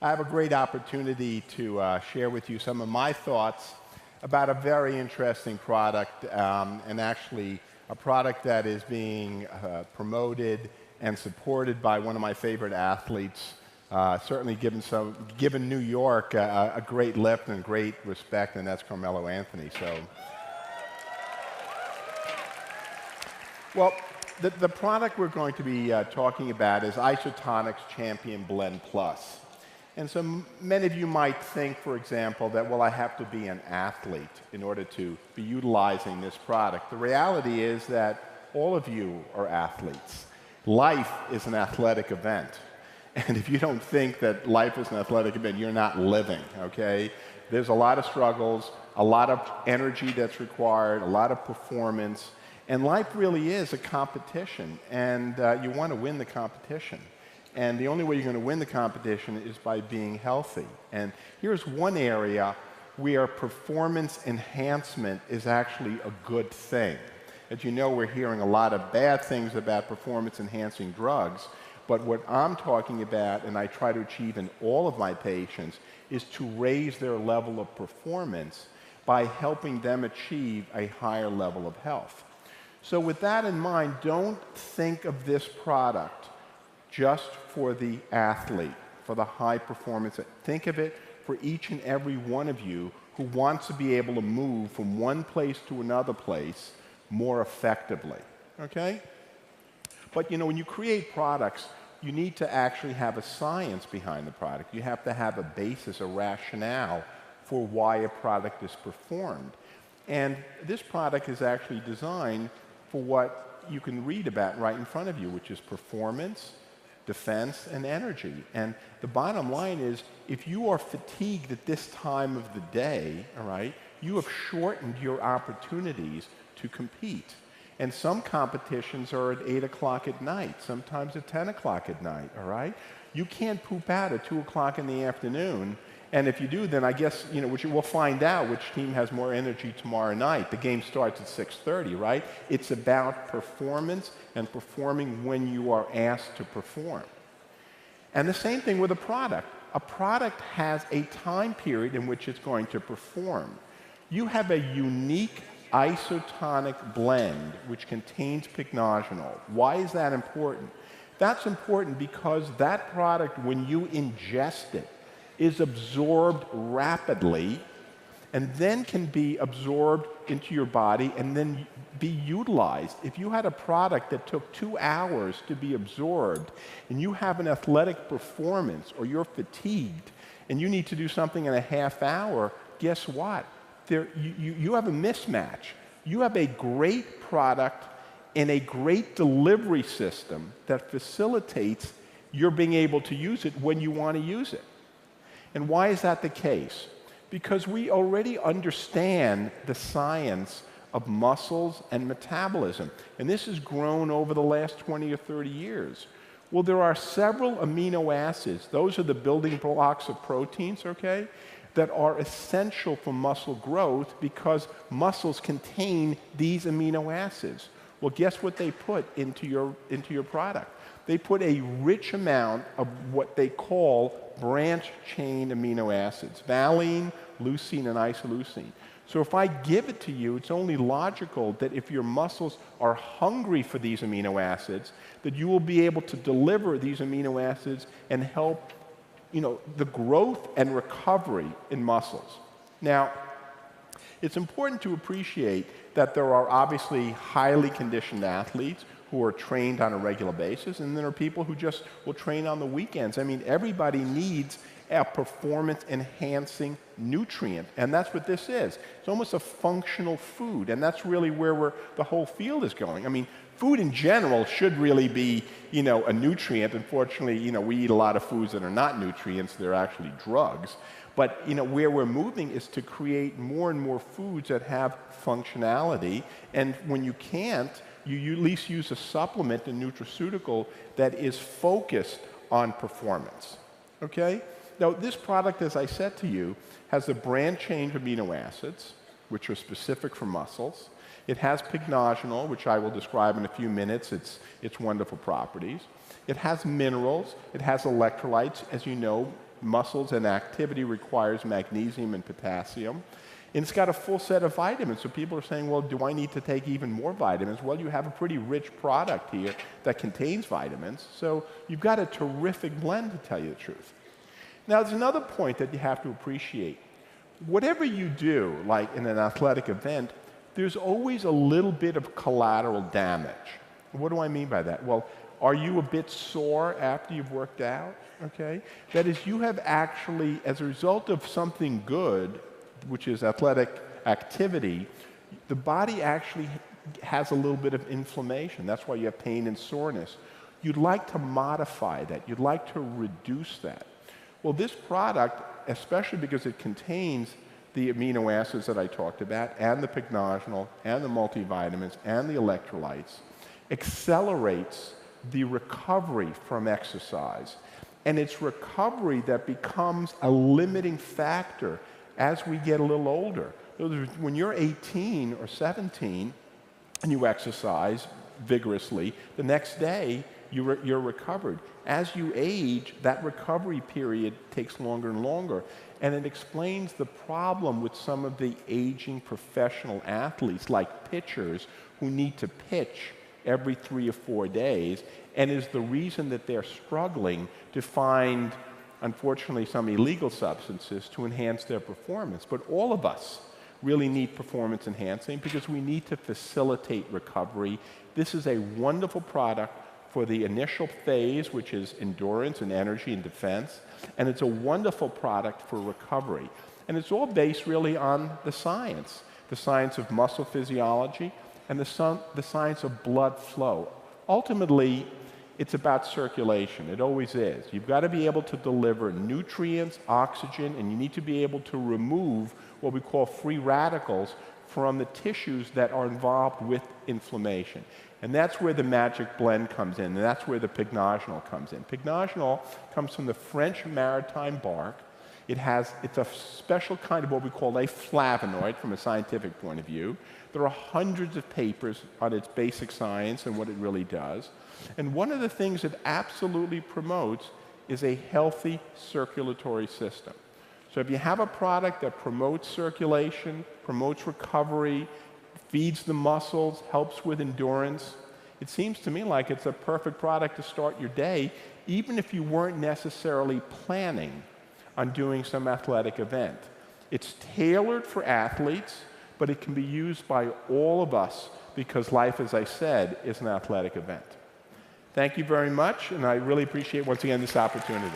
I have a great opportunity to share with you some of my thoughts about a very interesting product, and actually a product that is being promoted and supported by one of my favorite athletes, certainly given New York a great lift and great respect, and that's Carmelo Anthony. Well, the product we're going to be talking about is Isotonix Champion Blend Plus. And so many of you might think, for example, that, well, I have to be an athlete in order to be utilizing this product. The reality is that all of you are athletes. Life is an athletic event. And if you don't think that life is an athletic event, you're not living, okay? There's a lot of struggles, a lot of energy that's required, a lot of performance. And life really is a competition, and you want to win the competition. And the only way you're going to win the competition is by being healthy. And here's one area where performance enhancement is actually a good thing. As you know, we're hearing a lot of bad things about performance-enhancing drugs, but what I'm talking about, and I try to achieve in all of my patients, is to raise their level of performance by helping them achieve a higher level of health. So with that in mind, don't think of this product just for the athlete, for the high performance. Think of it for each and every one of you who wants to be able to move from one place to another place more effectively, okay? But you know, when you create products, you need to actually have a science behind the product. You have to have a basis, a rationale for why a product is performed. And this product is actually designed for what you can read about right in front of you, which is performance, defense, and energy. And the bottom line is, if you are fatigued at this time of the day, all right, you have shortened your opportunities to compete. And some competitions are at 8 o'clock at night, sometimes at 10 o'clock at night, all right? You can't poop out at 2 o'clock in the afternoon. And if you do, then I guess, you know, we'll find out which team has more energy tomorrow night. The game starts at 6:30, right? It's about performance and performing when you are asked to perform. And the same thing with a product. A product has a time period in which it's going to perform. You have a unique isotonic blend which contains pycnogenol. Why is that important? That's important because that product, when you ingest it, is absorbed rapidly and then can be absorbed into your body and then be utilized. If you had a product that took 2 hours to be absorbed and you have an athletic performance or you're fatigued and you need to do something in a half hour, guess what? You have a mismatch. You have a great product and a great delivery system that facilitates your being able to use it when you want to use it. And why is that the case? Because we already understand the science of muscles and metabolism. And this has grown over the last 20 or 30 years. Well, there are several amino acids. Those are the building blocks of proteins, okay, that are essential for muscle growth because muscles contain these amino acids. Well, guess what they put into your product? They put a rich amount of what they call branch-chain amino acids, valine, leucine, and isoleucine. So if I give it to you, it's only logical that if your muscles are hungry for these amino acids, that you will be able to deliver these amino acids and help, you know, the growth and recovery in muscles. Now, it's important to appreciate that there are obviously highly conditioned athletes who are trained on a regular basis, and there are people who just will train on the weekends. I mean, everybody needs a performance-enhancing nutrient, and that's what this is. It's almost a functional food, and that's really where the whole field is going. I mean, food in general should really be, you know, a nutrient. Unfortunately, you know, we eat a lot of foods that are not nutrients, they're actually drugs. But, you know, where we're moving is to create more and more foods that have functionality, and when you can't, you at least use a supplement, a nutraceutical, that is focused on performance, okay? Now, this product, as I said to you, has a branch-chain amino acids, which are specific for muscles. It has pycnogenol, which I will describe in a few minutes, its wonderful properties. It has minerals, it has electrolytes. As you know, muscles and activity requires magnesium and potassium. And it's got a full set of vitamins. So people are saying, well, do I need to take even more vitamins? Well, you have a pretty rich product here that contains vitamins. So you've got a terrific blend, to tell you the truth. Now, there's another point that you have to appreciate. Whatever you do, like in an athletic event, there's always a little bit of collateral damage. What do I mean by that? Well, are you a bit sore after you've worked out? Okay? That is, you have actually, as a result of something good, which is athletic activity, the body actually has a little bit of inflammation. That's why you have pain and soreness. You'd like to modify that. You'd like to reduce that. Well, this product, especially because it contains the amino acids that I talked about, and the pycnogenol, and the multivitamins, and the electrolytes, accelerates the recovery from exercise. And it's recovery that becomes a limiting factor as we get a little older. When you're 18 or 17 and you exercise vigorously, the next day you're recovered. As you age, that recovery period takes longer and longer. And it explains the problem with some of the aging professional athletes, like pitchers, who need to pitch every 3 or 4 days, and is the reason that they're struggling to find, unfortunately, some illegal substances to enhance their performance. But all of us really need performance enhancing because we need to facilitate recovery. This is a wonderful product for the initial phase, which is endurance and energy and defense, and it's a wonderful product for recovery. And it's all based really on the science of muscle physiology and the science of blood flow. Ultimately, it's about circulation. It always is. You've got to be able to deliver nutrients, oxygen, and you need to be able to remove what we call free radicals from the tissues that are involved with inflammation. And that's where the magic blend comes in, and that's where the pycnogenol comes in. Pycnogenol comes from the French maritime bark. It's a special kind of what we call a flavonoid from a scientific point of view. There are hundreds of papers on its basic science and what it really does. And one of the things it absolutely promotes is a healthy circulatory system. So if you have a product that promotes circulation, promotes recovery, feeds the muscles, helps with endurance, it seems to me like it's a perfect product to start your day, even if you weren't necessarily planning on doing some athletic event. It's tailored for athletes, but it can be used by all of us because life, as I said, is an athletic event. Thank you very much, and I really appreciate, once again, this opportunity.